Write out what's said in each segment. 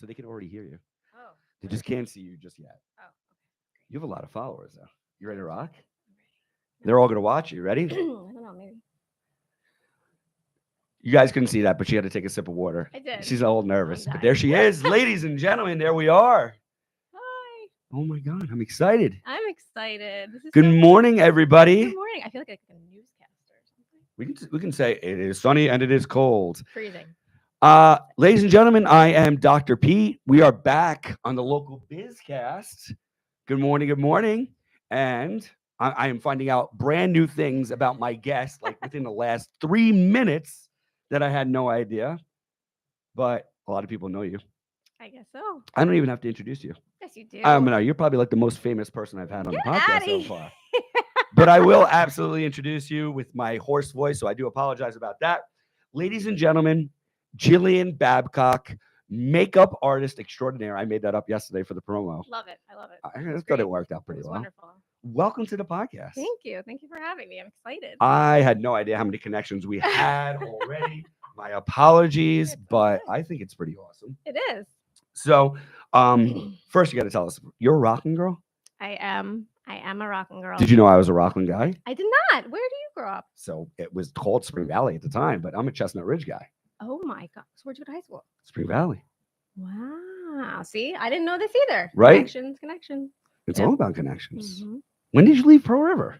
so they can already hear you. Oh. They just can't see you just yet. Oh, okay. You have a lot of followers, though. You ready to rock? I'm They're all going to watch you. Ready? ready. I don't know, maybe. You guys couldn't see that, but she had to take a sip of water. I did. She's all I'm nervous, but dying. there she is. Ladies and gentlemen, there we are. Hi. Oh my God, I'm excited. I'm excited. This is Good so morning, everybody. Good morning. I feel like a newscaster or something. We can say it is sunny and it is cold. Freezing. Ladies and gentlemen, I am Dr. Pete. We are back on the local Bizcast. Good morning, good morning. And I am finding out brand new things about my guest, like within the last 3 minutes that I had no idea. But a lot of people know you. I guess so. I don't even have to introduce you. Yes, you do. No, you're probably like the most famous person I've had on the Get podcast outta so here. far. But I will absolutely introduce you with my hoarse voice, so I do apologize about that. Ladies and gentlemen, Jillian Babcock, makeup artist extraordinaire. I made that up yesterday for the promo. Love it. I love it. I It's thought it great. worked out It pretty was well. wonderful. Welcome to the podcast. Thank you. Thank you for having me. I'm excited. I had no idea how many connections we had already. My apologies, It's but okay. I think it's pretty awesome. It is. So, first you got to tell us, you're a rocking girl? I am a rocking girl. Did you know I was a rocking guy? I did not. Where do you grow up? So it was called Spring Valley at the time, but I'm a Chestnut Ridge guy. Oh my God. So where'd you go to high school? Spring Valley. Wow. See, I didn't know this either. Right? Connections. It's Yep. all about connections. Mhm. When did you leave Pearl River?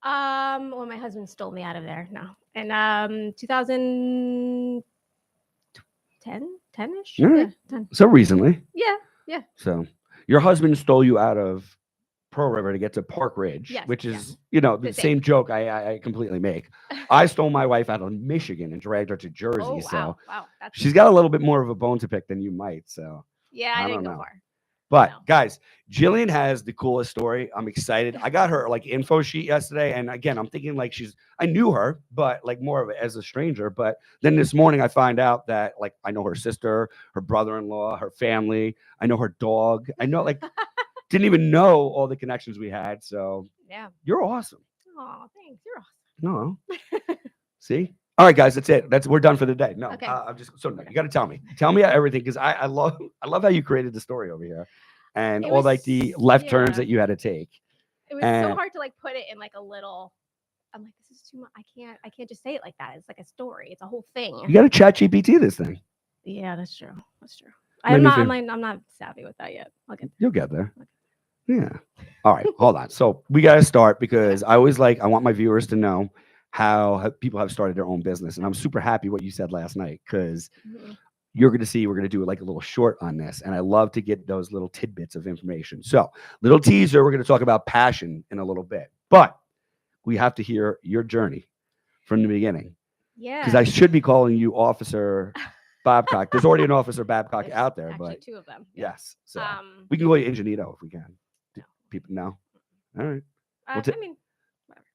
Well, my husband stole me out of there. No. And 2010, 10-ish? All right. Yeah, 10. So recently. Yeah. So your husband stole you out of Pearl River to get to Park Ridge, Yes, which yeah. is, the The same same. joke I completely make. I stole my wife out of Michigan and dragged her to Jersey. Oh, wow. So Wow. That's she's got a little bit more of a bone to pick than you might. So yeah, I I don't didn't go know. far. But No. guys, Jillian has the coolest story. I'm excited. I got her like info sheet yesterday, and again, I'm thinking like I knew her, but like more of it as a stranger. But then this morning, I find out that like I know her sister, her brother-in-law, her family. I know her dog. I know like didn't even know all the connections we had. So Yeah. you're awesome. Oh, thanks. You're No, see. All right, guys, that's it. We're done for the day. No, Okay. I'm just so no, you got to tell me everything because I love how you created the story over here and It all like was- the left turns yeah. that you had to take. It was And- so hard to like put it in like a little. I'm like, this is too much. I can't just say it like that. It's like a story. It's a whole thing. You got to chat GPT this thing. Yeah, that's true. That's true. Maybe I'm not savvy with that yet. I'll get You'll get there. Okay. Yeah. All right, hold on. So we got to start because I always I want my viewers to know how people have started their own business, and I'm super happy what you said last night because Mhm. you're going to see we're going to do like a little short on this, and I love to get those little tidbits of information. So little teaser, we're going to talk about passion in a little bit, but we have to hear your journey from the beginning Yeah. because I should be calling you Officer Babcock. There's already an Officer Babcock There's out there, actually but two of them. Yeah. yes, so Um. we can call you Ingenito if we can. No. People know. All right. I ta- mean, whatever.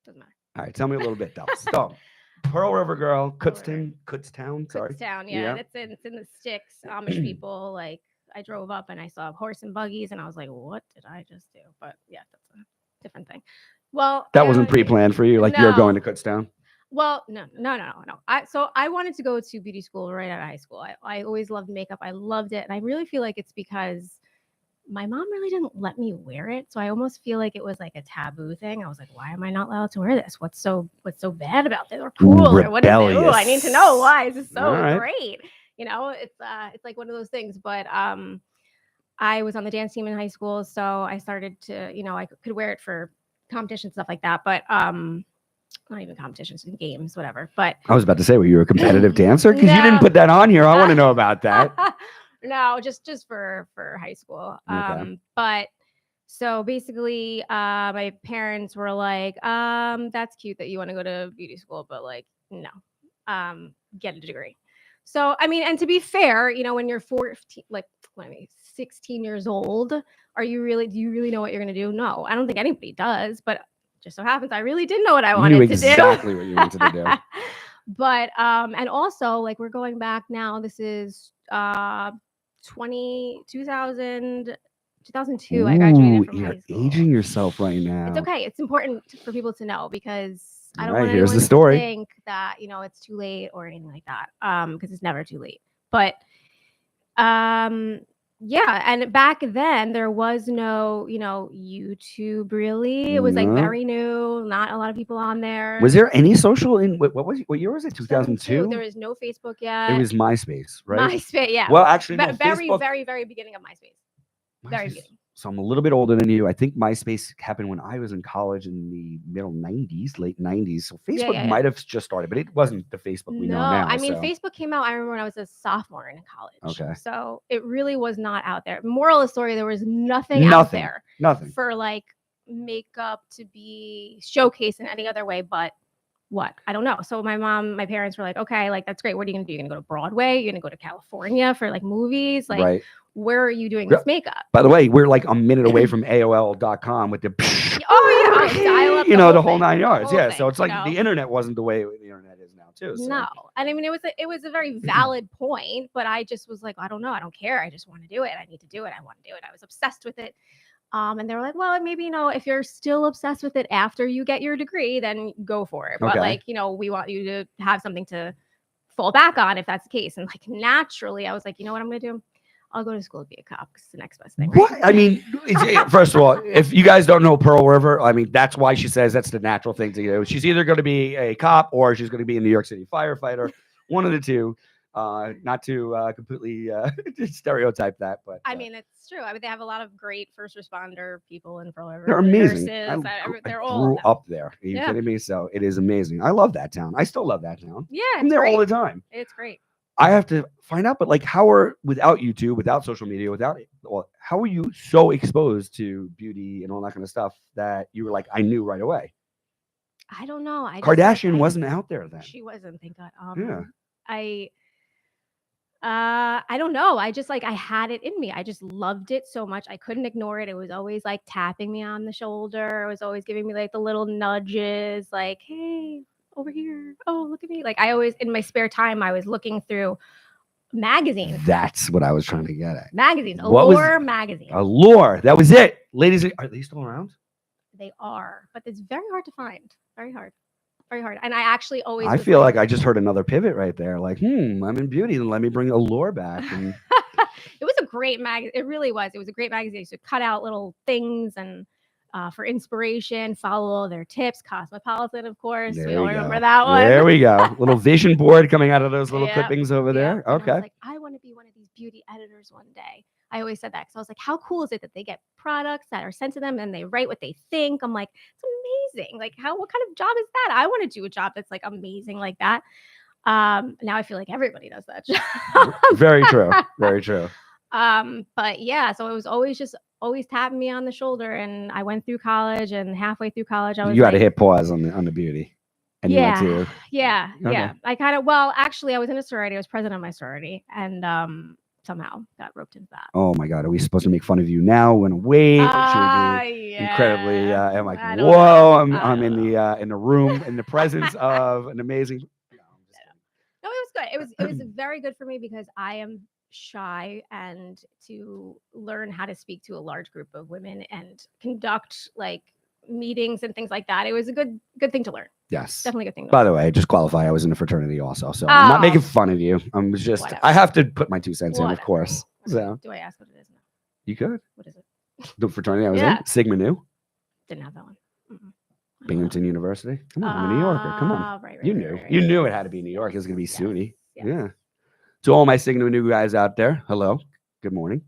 Doesn't matter. All right. Tell me a little bit, though. So, Pearl River girl, Pearl Kutztown. Sorry. Kutztown, yeah. It's in the sticks. Amish people. Like I drove up and I saw horse and buggies, and I was like, "What did I just do?" But yeah, that's a different thing. Well, That wasn't pre-planned for you. Like you're going to Kutztown. Well, no. I wanted to go to beauty school right out of high school. I always loved makeup. I loved it, and I really feel like it's because my mom really didn't let me wear it. So I almost feel like it was like a taboo thing. I was like, why am I not allowed to wear this? What's so bad about this or cool? Or what is it? Ooh, I need to know why. This is so great. It's like one of those things. But I was on the dance team in high school, so I started to, I could wear it for competitions, stuff like that. But not even competitions and games, whatever. But I was about to say, were you a competitive dancer? Because you didn't put that on here. I want to know about that. No, just for high school. Okay. But so basically, my parents were like, that's cute that you want to go to beauty school, but like, no, get a degree. So, I mean, and to be fair, when you're 14, like, 16 years old, do you really know what you're going to do? No, I don't think anybody does, but just so happens I really did know what I wanted to do. Exactly what you wanted to do. But, and also like we're going back now, this is, 2002, I graduated from you're high school. aging yourself right now. It's okay. It's important for people to know because I don't All right, want here's anyone the story. to think that, it's too late or anything like that. Because it's never too late. But Um, yeah, and back then there was no, YouTube really. It was like No. very new, not a lot of people on there. Was there any social in what year was it? 2002, there 2002? was no Facebook It yet. was MySpace, right? MySpace, yeah. Well, actually, no. Very, Facebook. very, very beginning of MySpace. Very MySpace. beginning. So I'm a little bit older than you. I think MySpace happened when I was in college in the middle 90s, late 90s. So Yeah, Facebook yeah, yeah. might have just started, but it wasn't the Facebook we know No, now. I mean, So Facebook came out, I remember when I was a sophomore in college. Okay. So it really was not out there. Moral of the story, there was nothing out nothing, there nothing. for like makeup to be showcased in any other way but what? I don't know. So my parents were like, okay, like that's great. What are you gonna do? You're gonna go to Broadway? You're gonna go to California for like movies? Like, Right. where are you doing Yeah. this makeup? By the way, we're like a minute away from AOL.com with the Oh yeah, dial up the whole thing, 9 the yards. whole Yeah. thing, So it's like you know? the internet wasn't the way the internet is now too. So. No, and I mean it was a very valid point, but I just was like, I don't know, I don't care. I just want to do it. I need to do it. I want to do it. I was obsessed with it. And they were like, well, maybe, if you're still obsessed with it after you get your degree, then go for it. But Okay. like, we want you to have something to fall back on if that's the case. And like naturally, I was like, you know what I'm gonna do? I'll go to school to be a cop because it's the next best thing. Right? What? I mean, first of all, if you guys don't know Pearl River, I mean, that's why she says that's the natural thing to do. She's either going to be a cop or she's going to be a New York City firefighter. One of the two. Not to completely stereotype that, but I mean, it's true. I mean, they have a lot of great first responder people in Pearl River. they're amazing. Nurses, I they're all grew of them. up there. Are you Yeah. kidding me? So it is amazing. I love that town. I still love that town. Yeah, I'm there all the time. It's great. I have to find out, but like, how are without YouTube, without social media, how are you so exposed to beauty and all that kind of stuff that you were like, I knew right away? I don't know. Kardashian wasn't out there then. She wasn't. Thank God. Yeah. I don't know. I just I had it in me. I just loved it so much. I couldn't ignore it. It was always like tapping me on the shoulder. It was always giving me like the little nudges, like, hey, over here. Oh, look at me. Like I always in my spare time, I was looking through magazines. That's what I was trying to get at. Magazines. Allure magazine. Allure. That was it. Ladies, are they still around? They are, but it's very hard to find. Very hard. Very hard. And I actually always I feel like I just heard another pivot right there. Like, I'm in beauty, then let me bring Allure back. And it was a great magazine. It really was. It was a great magazine. You could cut out little things and for inspiration, follow their tips. Cosmopolitan, of course. We all remember that one. There we go. Little vision board coming out of those little clippings over there. And okay. I was like, I want to be one of these beauty editors one day. I always said that because I was like, how cool is it that they get products that are sent to them and they write what they think? I'm like, it's amazing. Like, what kind of job is that? I want to do a job that's like amazing like that. Now I feel like everybody does that job. Very true. Very true. But yeah, so it was always tapping me on the shoulder, and I went through college, and halfway through college, I was you had to hit pause on the beauty. And yeah, you went to, yeah. I actually, I was in a sorority. I was president of my sorority, and somehow got roped into that. Oh my God, are we supposed to make fun of you now? When wait, yeah. incredibly? I'm like, I whoa! don't I'm in know. the room in the presence of an amazing. No, it was good. It was very good for me because I am shy, and to learn how to speak to a large group of women and conduct like meetings and things like that. It was a good thing to learn. Yes, definitely a good thing. By the way, just qualify. I was in a fraternity also, so I'm not making fun of you. I'm just. Whatever. I have to put my 2 cents in, of course. Okay. So, do I ask what it is now? You could. What is it? The fraternity I was in, Sigma Nu. Didn't have that one. Binghamton University. Come on, I'm a New Yorker. Come on. Right, you knew. Right. You knew it had to be New York. It was going to be SUNY. Yes. Yeah. To all my Sigma Nu guys out there, hello. Good morning.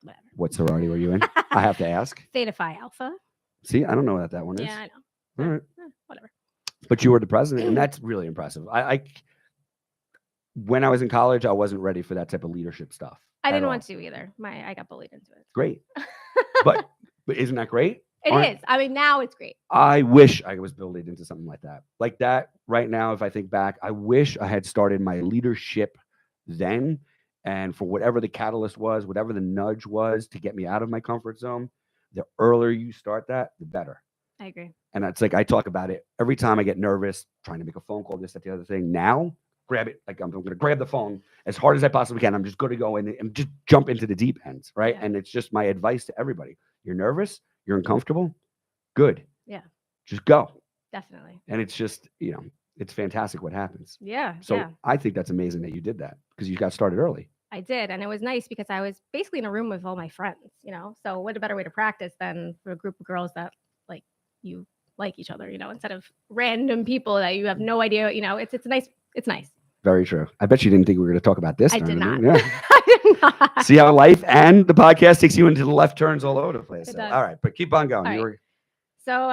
Whatever. What sorority were you in? I have to ask. Theta Phi Alpha. See, I don't know what that one is. Yeah, I know. All right. Whatever. But you were the president, and that's really impressive. I when I was in college, I wasn't ready for that type of leadership stuff. I didn't want to either. I got bullied into it. Great. but isn't that great? It is. I mean, now it's great. I wish I was bullied into something like that. Like that right now, if I think back, I wish I had started my leadership then. And for whatever the catalyst was, whatever the nudge was to get me out of my comfort zone, the earlier you start that, the better. I agree. And it's like I talk about it every time I get nervous, trying to make a phone call, this, that, the other thing. Now, grab it. Like I'm going to grab the phone as hard as I possibly can. I'm just going to go in and just jump into the deep ends, right? Yeah. And it's just my advice to everybody. You're nervous, you're uncomfortable, good. Yeah. Just go. Definitely. And it's just, it's fantastic what happens. Yeah. So I think that's amazing that you did that because you got started early. I did, and it was nice because I was basically in a room with all my friends, So what a better way to practice than for a group of girls that like you like each other, instead of random people that you have no idea, it's nice. It's nice. Very true. I bet you didn't think we were going to talk about this. I did not. Yeah. I did not. See how life and the podcast takes you into the left turns all over the place. It So, does. all right, but keep on going. All You right. were So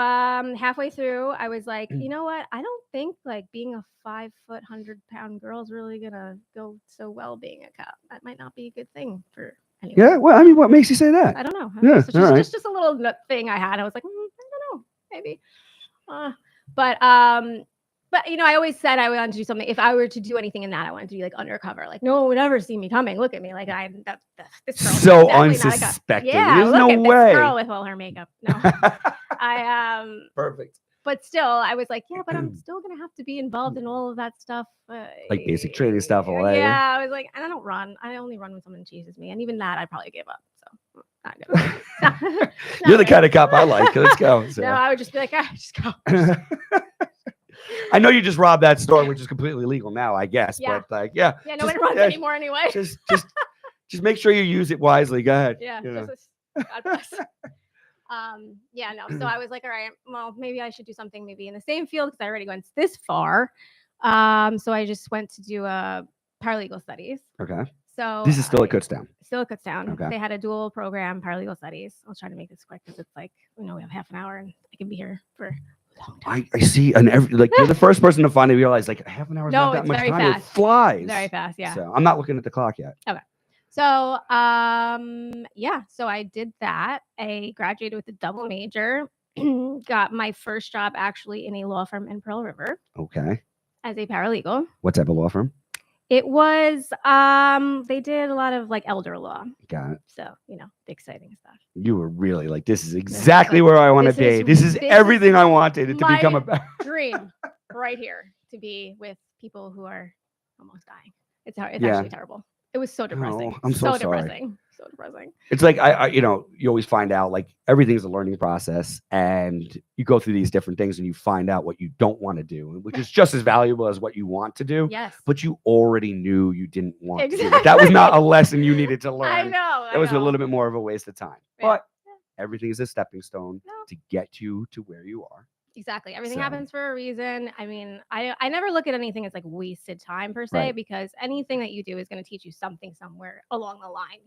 halfway through, I was like, you know what? I don't think like being a 5 foot, 100-pound girl is really gonna go so well being a cop. That might not be a good thing for anyone. Yeah. Well, I mean, what makes you say that? I don't know. Yeah, So all right. just a little thing I had. I was like, I don't know, maybe. But I always said I wanted to do something. If I were to do anything in that, I wanted to be like undercover. Like no one would ever see me coming. Look at me. Like this girl. So unsuspecting. Yeah, There's look no at way. this girl with all her makeup. No, Perfect. But still, I was like, yeah, but I'm still gonna have to be involved in all of that stuff, Like basic training stuff. All that. Yeah, I was like, and I don't run. I only run when someone chases me, and even that, I probably give up. So not good. You're the kind of cop I like. Let's go. So. No, I would just be like, just go. I know you just robbed that store, which is completely legal now, I guess. Yeah. But like, yeah. Yeah, no one runs anymore anyway. Just make sure you use it wisely. Go ahead. Yeah. God bless. Yeah, no. So I was like, all right, well, maybe I should do something maybe in the same field because I already went this far. So I just went to do paralegal studies. Okay. So this is still at Kutztown. Still at Kutztown. Okay. They had a dual program, paralegal studies. I'll try to make this quick because it's like, we have half an hour and I can be here for a long time. I see, and you're the first person to finally realize like half an hour is not that much very time. Fast. It flies. Very fast, yeah. So I'm not looking at the clock yet. Okay. So, so I did that. I graduated with a double major, got my first job actually in a law firm in Pearl River. Okay. As a paralegal. What type of law firm? It was, they did a lot of like elder law. Got it. So, the exciting stuff. You were really like, this is exactly where I want to be. This is everything I wanted to become a dream right here to be with people who are almost dying. It's actually terrible. It was so depressing. I'm so sorry. Depressing. So depressing. It's like I you always find out like everything's a learning process, and you go through these different things, and you find out what you don't want to do, which is just as valuable as what you want to do. Yes. But you already knew you didn't want exactly. to. That was not a lesson you needed to learn. I know. That was a little bit more of a waste of time. Yeah. But everything is a stepping stone to get you to where you are. Exactly. Everything happens for a reason. I mean, I never look at anything as like wasted time per se, because anything that you do is going to teach you something somewhere along the line,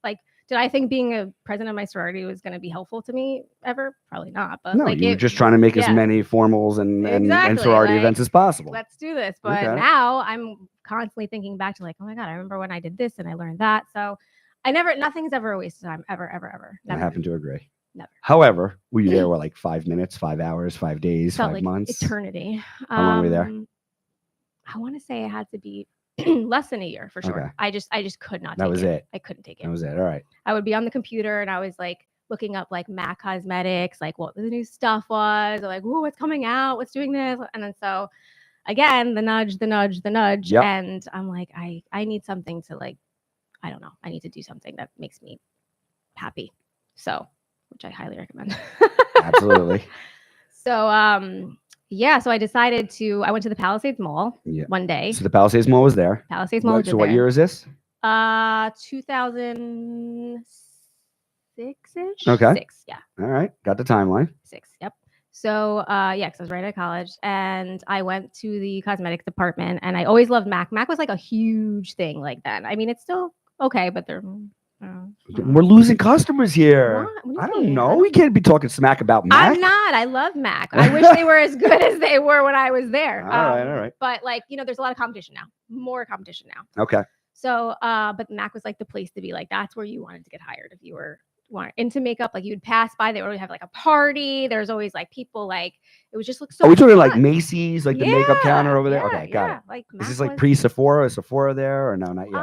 Like, did I think being a president of my sorority was going to be helpful to me ever? Probably not. But no, like you were just trying to make as many formals and sorority events as possible. Let's do this. But now I'm constantly thinking back to like, oh my God, I remember when I did this and I learned that. So nothing's ever a waste of time. Ever, ever, ever. Never. I happen to agree. Never. However, were you there for like 5 minutes, 5 hours, 5 days, felt 5 like months? Eternity. How long were you there? I want to say it had to be less than a year for sure. Okay. I just could not. That was it. I couldn't take it. That was it. All right. I would be on the computer and I was like looking up like MAC Cosmetics, like what the new stuff was, or like, oh, what's coming out, what's doing this, and then so again, the nudge, and I'm like, I need something to like, I don't know, I need to do something that makes me happy. So. Which I highly recommend. Absolutely. So, so I decided I went to the Palisades Mall one day. So the Palisades Mall was there. Palisades Mall was there. So what year is this? 2006-ish. Okay. 6, yeah. All right. Got the timeline. 6, yep. So, because I was right out of college, and I went to the cosmetics department, and I always loved MAC. MAC was like a huge thing like that. I mean, it's still okay, but they're... We're losing customers here. What I don't know. We can't be talking smack about MAC. I'm not. I love MAC. I wish they were as good as they were when I was there. All right. But like, there's a lot of competition now. More competition now. Okay. So, but MAC was like the place to be. Like, that's where you wanted to get hired if you were into makeup. Like, you'd pass by. They would always have like a party. There's always like people. Like, it would just look so. Are we talking like Macy's, like the makeup counter over there? Yeah, okay, got it. Like, is this like pre-Sephora? Is Sephora there or no? Not yet.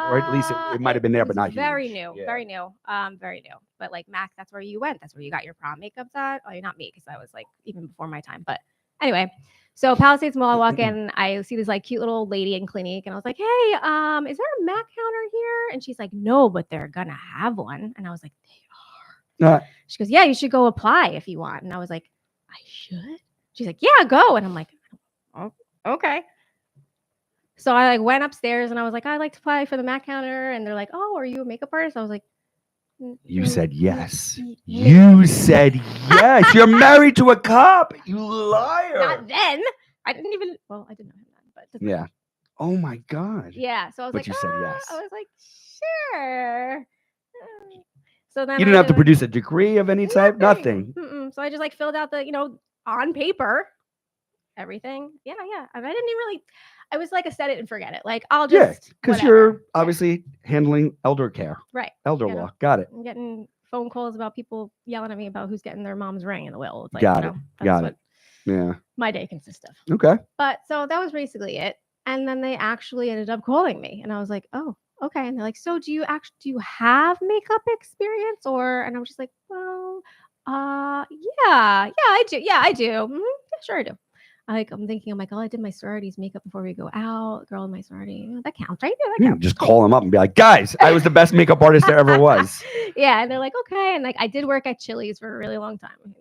Or at least it might have been there, but not very huge. new. Very new. Very new. But like MAC, that's where you went. That's where you got your prom makeup at. Oh, not me, because that was like even before my time. But anyway. So Palisades Mall, I walk in, I see this like cute little old lady in Clinique, and I was like, hey, is there a MAC counter here? And she's like, no, but they're gonna have one. And I was like, they are. She goes, yeah, you should go apply if you want. And I was like, I should? She's like, yeah, go. And I'm like, oh, okay. So I like went upstairs and I was like, I'd like to apply for the Mac counter. And they're like, oh, are you a makeup artist? I was like, You said yes. maybe. You said yes. You're married to a cop. You liar. Not then. I didn't even. Well, I didn't know him then, but it doesn't Yeah. matter. Oh my God. Yeah. So I was But like, you said yes. I was like, sure. So then You I didn't have to did, like, produce a degree of any type? Nothing. Mm-mm. So I just like filled out the, on paper, everything. Yeah, yeah. And I didn't even really. I was like a set it and forget it. Like I'll Yeah, just because whatever. you're Yeah. obviously handling elder care, Right. elder You know. law. Got it. I'm getting phone calls about people yelling at me about who's getting their mom's ring in the will. It's like, Got it. that's Got what it. Yeah. my day consists of. Okay. But so that was basically it. And then they actually ended up calling me, and I was like, oh, okay. And they're like, so do you have makeup experience? And I was just like, well, yeah, I do. Yeah, I do. Yeah, sure I do. I'm thinking, I'm like, oh, I did my sorority's makeup before we go out. Girl in my sorority, that counts, right? Yeah, that Yeah, counts. just call them up and be like, guys, I was the best makeup artist there ever was. Yeah, and they're like, okay. And like, I did work at Chili's for a really long time.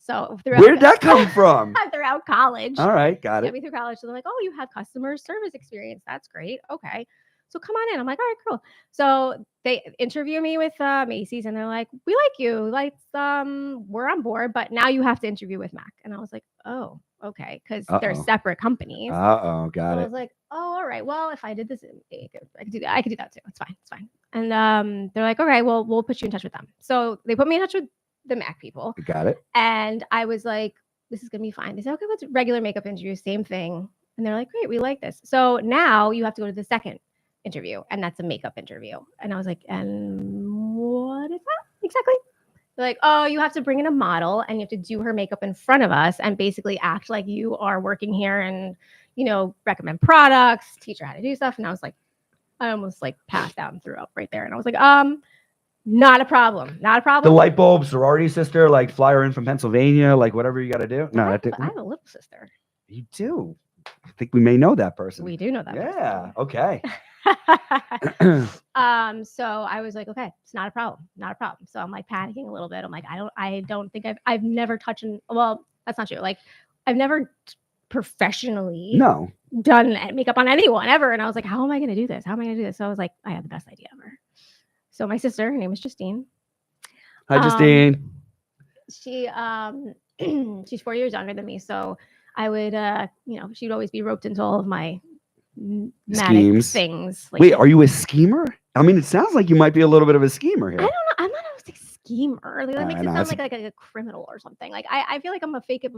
So Where did that come from? throughout college. All right, got Yeah, it. me through college. So they're like, oh, you have customer service experience. That's great. Okay. So come on in. I'm like, all right, cool. So they interview me with Macy's and they're like, we like you. Like, we're on board, but now you have to interview with Mac. And I was like, oh, okay. Because they're separate companies. Uh-oh, got so it. I was like, oh, all right. Well, if I did this, I could do that. I could do that too. It's fine. It's fine. And they're like, okay, well, we'll put you in touch with them. So they put me in touch with the Mac people. Got it. And I was like, this is going to be fine. They said, okay, what's regular makeup interview? Same thing. And they're like, great, we like this. So now you have to go to the second interview, and that's a makeup interview. And I was like, and what is that exactly? They're like, oh, you have to bring in a model and you have to do her makeup in front of us and basically act like you are working here and, recommend products, teach her how to do stuff. And I was like, I almost like passed out and threw up right there. And I was like, not a problem. Not a problem. The light bulb, sorority sister, like fly her in from Pennsylvania, like whatever you got to do. No, I have a little sister. You do. I think we may know that person. We do know that person. Yeah. Okay. So I was like, okay, it's not a problem. Not a problem. So I'm like panicking a little bit. I'm like, I don't think I've never touched well, that's not true. Like I've never professionally done makeup on anyone ever. And I was like, how am I going to do this? How am I going to do this? So I was like, I had the best idea ever. So my sister, her name is Justine. Hi, Justine. She's 4 years younger than me. So I would, she'd always be roped into all of my schemes things. Like, wait, are you a schemer? I mean, it sounds like you might be a little bit of a schemer here. I don't know. I'm not a schemer. Like, that makes it sound like a criminal or something. Like I feel like I'm a fake it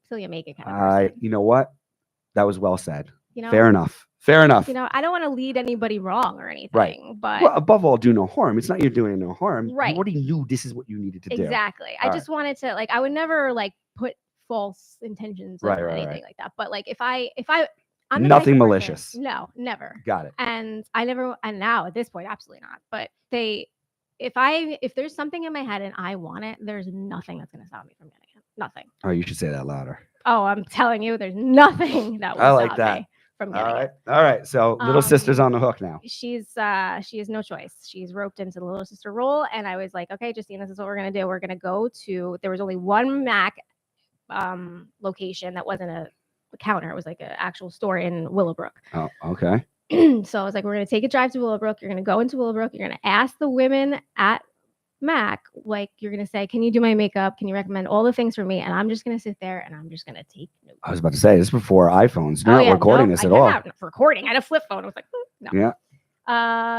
till you make it kind of person. You know what? That was well said. Fair enough. Fair enough. I don't want to lead anybody wrong or anything. Right. But above all, do no harm. It's not you're doing no harm. Right. You already knew this is what you needed to do. Exactly. I just wanted to I would never put false intentions or anything like that. But if I'm nothing malicious. No, never. Got it. And I never, and now at this point, absolutely not. But if there's something in my head and I want it, there's nothing that's going to stop me from getting it. Nothing. Oh, you should say that louder. Oh, I'm telling you, there's nothing that will stop me from getting it. All right. So little sister's on the hook now. She has no choice. She's roped into the little sister role. And I was like, okay, Justine, this is what we're going to do. We're going to go to, there was only one Mac location that wasn't a counter. It was like an actual store in Willowbrook. Oh, okay. So I was like, we're going to take a drive to Willowbrook. You're going to go into Willowbrook. You're going to ask the women at Mac, you're going to say, can you do my makeup? Can you recommend all the things for me? And I'm just going to sit there and I'm just going to take notes. I was about to say, this is before iPhones. You're not recording this at all. I'm not recording. I had a flip phone. I was like, no. Yeah.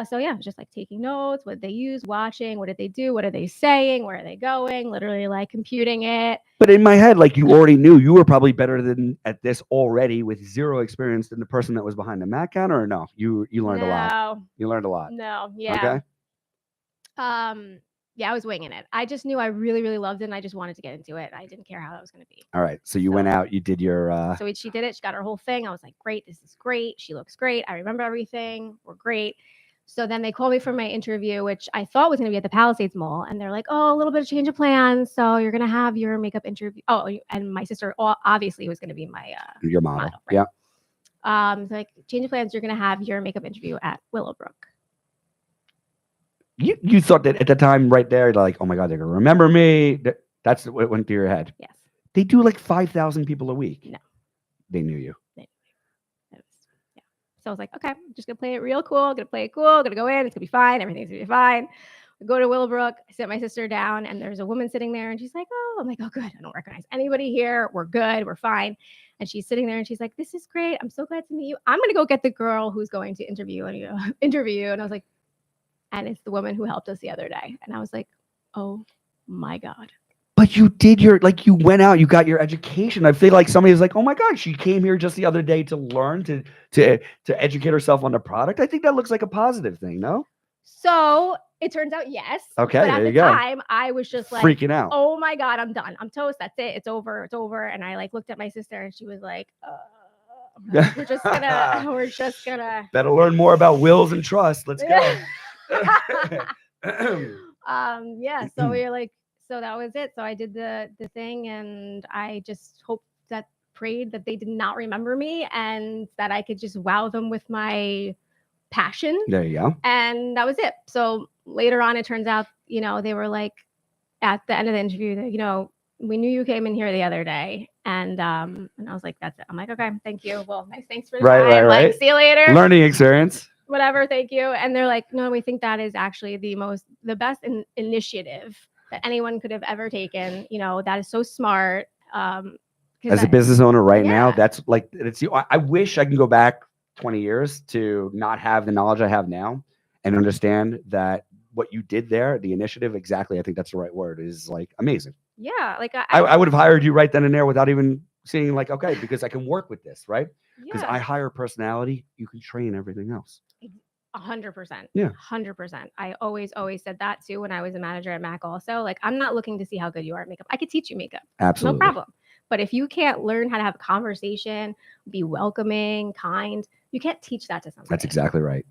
So yeah, just taking notes, what they use, watching, what did they do? What are they saying? Where are they going? Literally computing it. But in my head, you already knew you were probably better than at this already with zero experience than the person that was behind the Mac counter, or no? You learned a lot. You learned a lot. No. Yeah. Okay. Yeah, I was winging it. I just knew I really, really loved it, and I just wanted to get into it. I didn't care how that was going to be. All right. So you went out, you did your... So she did it. She got her whole thing. I was like, great. This is great. She looks great. I remember everything. We're great. So then they called me for my interview, which I thought was going to be at the Palisades Mall. And they're like, oh, a little bit of change of plans. So you're going to have your makeup interview. Oh, and my sister obviously was going to be my... your model. Right? Yeah. So change of plans. You're going to have your makeup interview at Willowbrook. You thought that at the time right there, like, oh my God, they're going to remember me. That's what went through your head. Yes. They do 5,000 people a week. No. They knew you. Yeah. So I was like, okay, I'm just gonna play it real cool. Gonna play it cool. Gonna go in. It's gonna be fine. Everything's gonna be fine. I go to Willowbrook. I sit my sister down, and there's a woman sitting there, and she's like, oh, I'm like, oh, good. I don't recognize anybody here. We're good. We're fine. And she's sitting there, and she's like, this is great. I'm so glad to meet you. I'm gonna go get the girl who's going to interview and interview you. And I was like, and it's the woman who helped us the other day. And I was like, oh my God. But you did you went out, you got your education. I feel like somebody was like, oh my God, she came here just the other day to learn, to educate herself on the product. I think that looks like a positive thing, no? So it turns out yes. Okay, but at there the you go. time, I was just like Freaking out. Oh my God, I'm done. I'm toast. That's it. It's over. It's over. And I like looked at my sister, and she was like, we're just gonna Better learn more about wills and trust. Let's go. Yeah. So we were like, so that was it. So I did the thing, and I just prayed that they did not remember me, and that I could just wow them with my passion. There you go. And that was it. So later on, it turns out, they were like, at the end of the interview, that, we knew you came in here the other day. And I was like, that's it. I'm like, okay, thank you. Well, nice. Thanks for the time. Like, see you later. Learning experience. Whatever. Thank you. And they're like, no, we think that is actually the best initiative that anyone could have ever taken. That is so smart. As a business owner right now, that's like, I wish I can go back 20 years to not have the knowledge I have now and understand that what you did there, the initiative, exactly. I think that's the right word, is like amazing. Yeah. Like I would have hired you right then and there without even seeing like, okay, because I can work with this, right? Because I hire personality, you can train everything else. 100%. Yeah. 100%. I always said that too when I was a manager at Mac also. Like, I'm not looking to see how good you are at makeup. I could teach you makeup. Absolutely. No problem. But if you can't learn how to have a conversation, be welcoming, kind, you can't teach that to somebody. That's exactly right.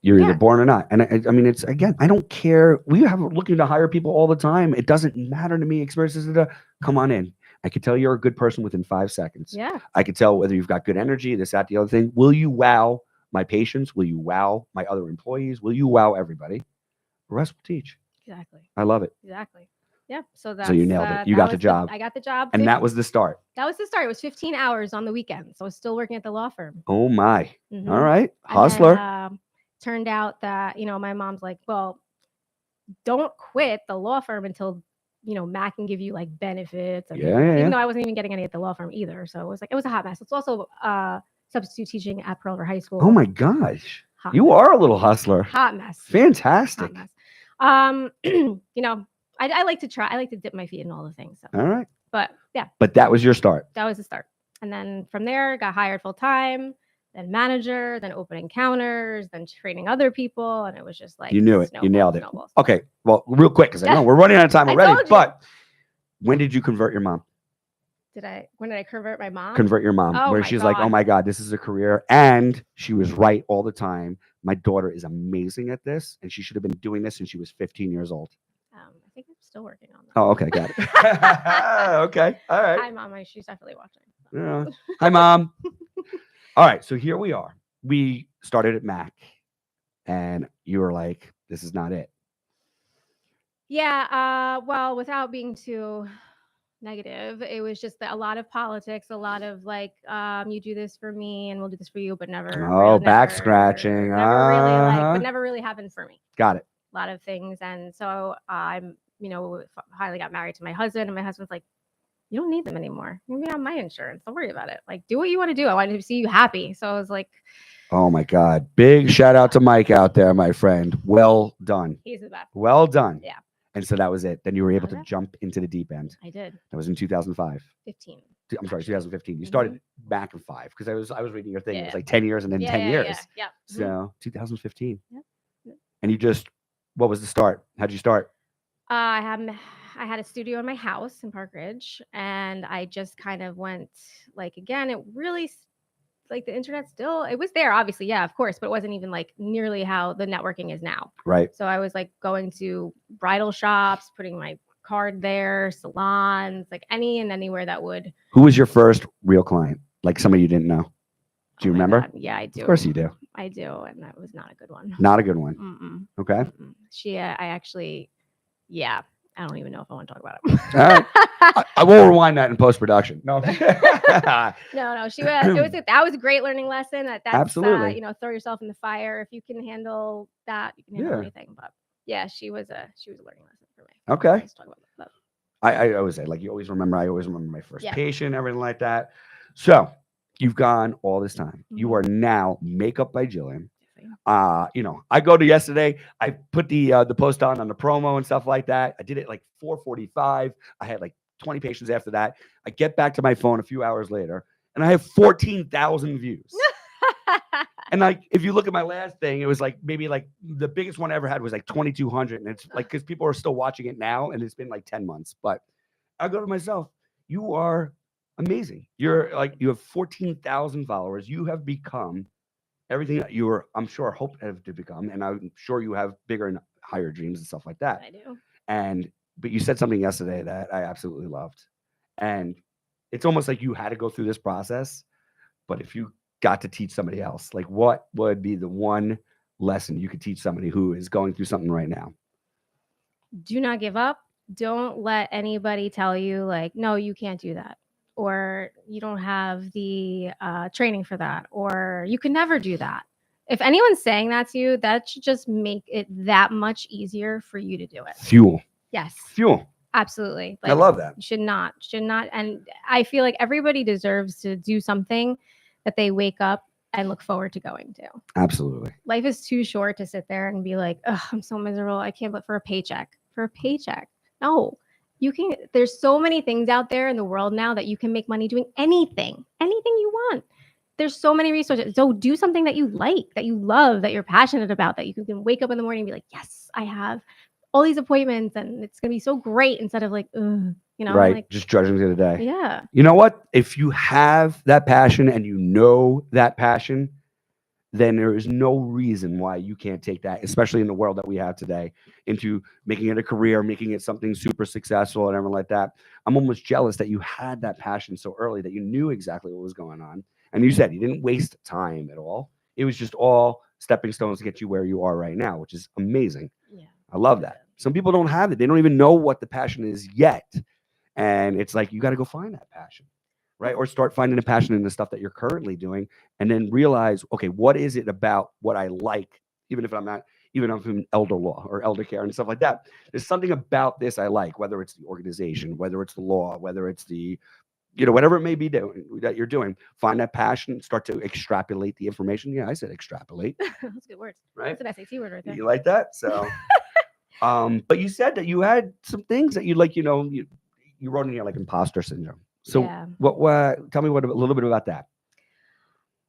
You're either born or not. And I mean, it's, again, I don't care. We have looking to hire people all the time. It doesn't matter to me. Experiences, come on in. I could tell you're a good person within 5 seconds. Yeah. I could tell whether you've got good energy, this, that, the other thing. Will you wow my patients? Will you wow my other employees? Will you wow everybody? The rest will teach. Exactly. I love it. Exactly. Yeah. So you nailed it. You got the job. I got the job. And that was the start. That was the start. It was 15 hours on the weekend. So I was still working at the law firm. Oh my. Mm-hmm. All right. Hustler. And, turned out that, my mom's like, well, don't quit the law firm until, Mac can give you like benefits. Even though I wasn't even getting any at the law firm either. So it was a hot mess. It's also substitute teaching at Pearl River High School. Oh my gosh. Hot you mess. Are a little hustler. Hot mess. Fantastic. Hot mess. I like to try. I like to dip my feet in all the things. So. All right. But yeah. But that was your start. That was the start. And then from there, got hired full time, then manager, then opening counters, then training other people. And it was just like, you knew it. You nailed it. Snowballs. Okay. Well, real quick, because I know we're running out of time already. But when did you convert your mom? When did I convert my mom? Convert your mom. Oh, where she's like, oh my God, this is a career. And she was right all the time. My daughter is amazing at this. And she should have been doing this since she was 15 years old. I think I'm still working on that. Oh, okay. Got it. Okay. All right. Hi, Mom. She's definitely watching. Yeah. Hi, Mom. All right. So here we are. We started at Mac. And you were like, this is not it. Yeah. Well, without being too negative, it was just a lot of politics, a lot of like, you do this for me and we'll do this for you, but never. Back scratching. But never really happened for me. Got it. A lot of things. And so I'm, finally got married to my husband, and my husband's like, you don't need them anymore. You're on my insurance. Don't worry about it. Like, do what you want to do. I wanted to see you happy. So I was like, oh my God. Big shout out to Mike out there, my friend. Well done. He's the best. Well done. Yeah. And so that was it. Then you were able to jump into the deep end. I did. That was in 2005. 15. I'm sorry, 2015. You started back in 5 because I was reading your thing. It was like 10 years and then 10 years. Yeah. So 2015. Yep. And you just, what was the start? How'd you start? I had a studio in my house in Park Ridge, and I just kind of went like, again, it really like the internet still, it was there, obviously. Yeah, of course. But it wasn't even like nearly how the networking is now. Right. So I was like going to bridal shops, putting my card there, salons, like anywhere that would. Who was your first real client? Like somebody you didn't know? Do you remember? God. Yeah, I do. Of course you do. I do. And that was not a good one. Not a good one. Mm-mm. Okay. Mm-mm. I actually, yeah. I don't even know if I want to talk about it. All right. I will rewind that in post-production. No. No, she was. That was a great learning lesson. That's Absolutely. throw yourself in the fire. If you can handle that, you can handle anything. But yeah, she was a learning lesson for me. Okay. Let's talk about that. I always say, like, you always remember. I always remember my first Yeah. patient, everything like that. So you've gone all this time. You Mhm. are now Makeup by Jillian. I go to yesterday. I put the post on the promo and stuff like that. I did it like 4:45. I had like 20 patients after that. I get back to my phone a few hours later, and I have 14,000 views. And like, if you look at my last thing, it was like maybe like the biggest one I ever had was like 2,200, and it's like because people are still watching it now, and it's been like 10 months. But I go to myself, you are amazing. You're like, you have 14,000 followers. You have become everything that you were, I'm sure, hope to become, and I'm sure you have bigger and higher dreams and stuff like that. I do. But you said something yesterday that I absolutely loved, and it's almost like you had to go through this process. But if you got to teach somebody else, like, what would be the one lesson you could teach somebody who is going through something right now? Do not give up. Don't let anybody tell you like, no, you can't do that, or you don't have the training for that, or you can never do that. If anyone's saying that to you, that should just make it that much easier for you to do it. Fuel. Yes. Fuel. Absolutely. I love that. Should not. And I feel like everybody deserves to do something that they wake up and look forward to going to. Absolutely. Life is too short to sit there and be like, oh, I'm so miserable. I can't but for a paycheck. For a paycheck. No. You can, there's so many things out there in the world now that you can make money doing anything you want. There's so many resources. So do something that you like, that you love, that you're passionate about, that you can wake up in the morning and be like, yes, I have all these appointments and it's going to be so great, instead of like, ugh, right. like, just judging the day. Yeah. You know what? If you have that passion and you know that passion, then there is no reason why you can't take that, especially in the world that we have today, into making it a career, making it something super successful and everything like that. I'm almost jealous that you had that passion so early, that you knew exactly what was going on. And you said you didn't waste time at all. It was just all stepping stones to get you where you are right now, which is amazing. Yeah. I love that. Some people don't have it. They don't even know what the passion is yet. And it's like, you got to go find that passion, right? Or start finding a passion in the stuff that you're currently doing, and then realize, okay, what is it about what I like, even if I'm in elder law or elder care and stuff like that. There's something about this I like, whether it's the organization, whether it's the law, whether it's the, whatever it may be that you're doing. Find that passion, start to extrapolate the information. Yeah, I said extrapolate. That's good words. Right? That's an SAT word right there. You like that? So, but you said that you had some things that you like, you wrote in here like imposter syndrome. So yeah. What? Tell me a little bit about that.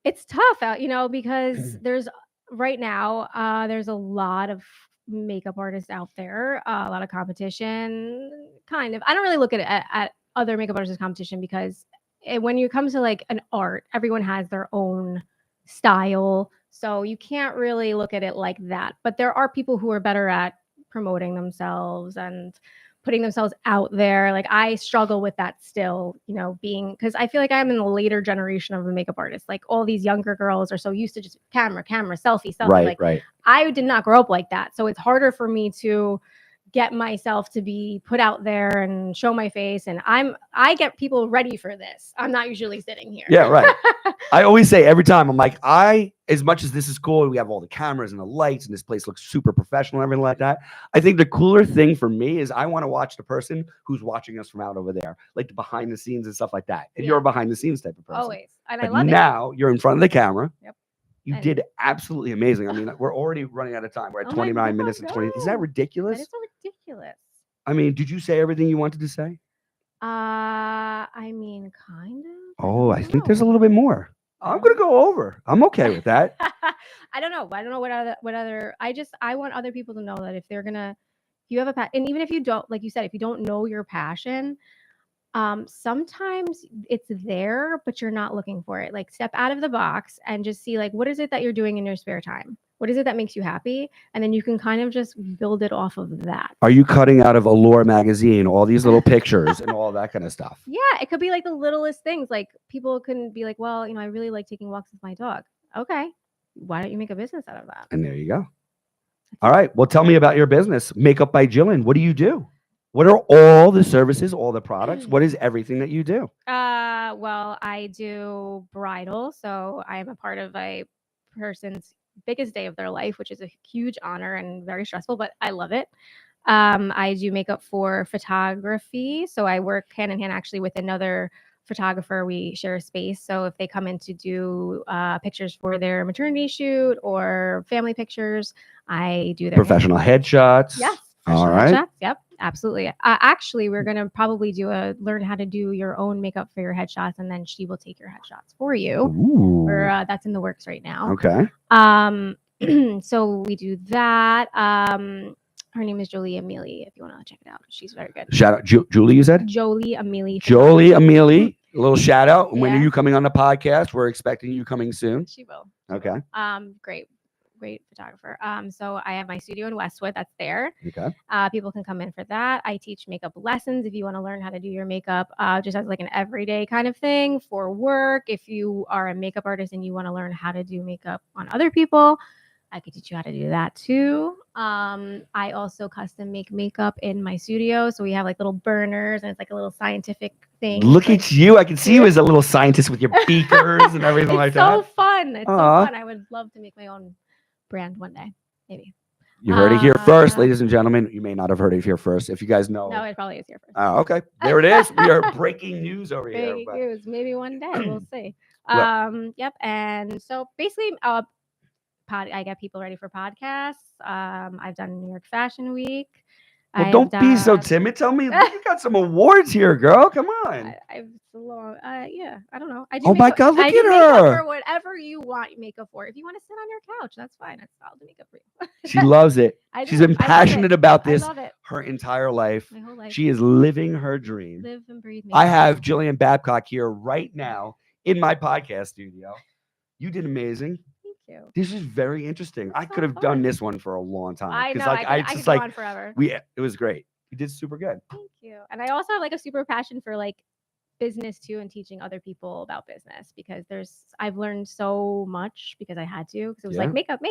It's tough out, because there's right now there's a lot of makeup artists out there, a lot of competition. Kind of. I don't really look at other makeup artists competition, because when you come to like an art, everyone has their own style, so you can't really look at it like that. But there are people who are better at promoting themselves and putting themselves out there. Like, I struggle with that still, because I feel like I'm in the later generation of a makeup artist. Like, all these younger girls are so used to just camera, selfie. Right, right. I did not grow up like that. So it's harder for me to get myself to be put out there and show my face. And I get people ready for this. I'm not usually sitting here. Yeah, right. I always say every time, I'm like, as much as this is cool, we have all the cameras and the lights and this place looks super professional and everything like that. I think the cooler thing for me is I want to watch the person who's watching us from out over there, like the behind the scenes and stuff like that. And you're a behind the scenes type of person. Always. And but I love it. Now you're in front of the camera. Yep. You did absolutely amazing. I mean, we're already running out of time. We're at 29 minutes and 20. Is that ridiculous? That is so ridiculous. I mean, did you say everything you wanted to say? I mean, kind of. Oh, I think there's a little bit more. I'm gonna go over. I'm okay with that. I don't know what other. I want other people to know that if you have a passion, and even if you don't, like you said, if you don't know your passion, sometimes it's there, but you're not looking for it. Like, step out of the box and just see, like, what is it that you're doing in your spare time? What is it that makes you happy? And then you can kind of just build it off of that. Are you cutting out of Allure magazine all these little pictures and all that kind of stuff? Yeah, it could be like the littlest things. Like, people can be like, well, I really like taking walks with my dog. Okay, why don't you make a business out of that? And there you go. All right. Well, tell me about your business, Makeup by Jillian. What do you do? What are all the services, all the products? What is everything that you do? Well, I do bridal, so I am a part of a person's biggest day of their life, which is a huge honor and very stressful, but I love it. I do makeup for photography, so I work hand in hand actually with another photographer. We share a space, so if they come in to do pictures for their maternity shoot or family pictures, I do their Professional headshots. Yes, All professional right. headshots. Yep, absolutely. Actually, we're gonna probably do a learn how to do your own makeup for your headshots, and then she will take your headshots for you. Ooh. That's in the works right now. Okay. So we do that. Her name is Jolie Amelie. If you want to check it out, she's very good. Shout out Julie. You said Jolie Amelie. Jolie Amelie. A little shout out. When are Yeah. you coming on the podcast? We're expecting you coming soon. She will. Okay. Great photographer. So I have my studio in Westwood. That's there. Okay. People can come in for that. I teach makeup lessons if you want to learn how to do your makeup, just as like an everyday kind of thing for work. If you are a makeup artist and you want to learn how to do makeup on other people, I could teach you how to do that too. I also custom make makeup in my studio. So we have like little burners and it's like a little scientific thing. Look like, at you. I can see you as a little scientist with your beakers and everything like it's so that. fun. It's so fun. I would love to make my own brand one day, maybe. You heard it here first, ladies and gentlemen. You may not have heard it here first. If you guys know. No, it probably is here first. Oh, okay. There it is. We are breaking news over here. Breaking news. Maybe one day. We'll see. Well- Yep. And so basically, I get people ready for podcasts. I've done New York Fashion Week. Well, don't be so timid. Tell me, you got some awards here, girl. Come on. Yeah, I don't know. I do Oh my makeup- God, look I at do makeup her. for whatever you want makeup for. If you want to sit on your couch, that's fine. I'll do makeup for you. She loves it. I She's do. been I love passionate it. about I this love it. her entire life. My whole life. She is living her dream. Live and breathe I makeup. have Jillian Babcock here right now in my podcast studio. You did amazing. Thank you. This is very interesting. I so could have fun. done this one for a long time. I know. Like, I could go on forever. it was great. You did super good. Thank you. And I also have like a super passion for like business too and teaching other people about business because I've learned so much because I had to because it was like makeup,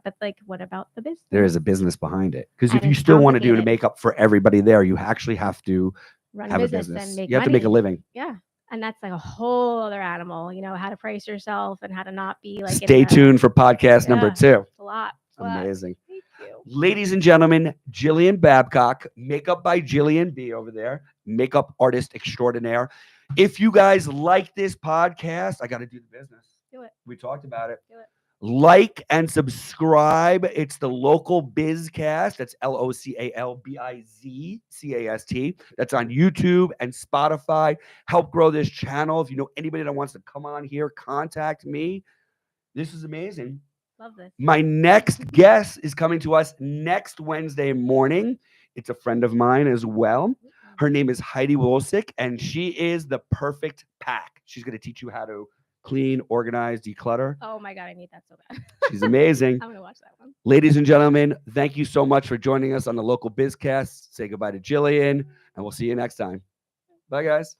but like what about the business? There is a business behind it because if And you it's still want to do the complicated. makeup for everybody there, you actually have to Run have a a business business. and make You have to make a money. living. Yeah. And that's like a whole other animal, how to price yourself and how to not be like Stay tuned for podcast number 2. It's a lot. Amazing. Thank you. Ladies and gentlemen, Jillian Babcock, makeup by Jillian B over there, makeup artist extraordinaire. If you guys like this podcast, I got to do the business. Do it. We talked about it. Do it. Like and subscribe. It's the Local Bizcast. That's LOCALBIZCAST. That's on YouTube and Spotify. Help grow this channel. If you know anybody that wants to come on here, contact me. This is amazing. Love this. My next guest is coming to us next Wednesday morning. It's a friend of mine as well. Her name is Heidi Wolsick, and she is the perfect pack. She's going to teach you how to clean, organize, declutter. Oh my God, I need that so bad. She's amazing. I'm going to watch that one. Ladies and gentlemen, thank you so much for joining us on the Local Bizcast. Say goodbye to Jillian, and we'll see you next time. Bye, guys.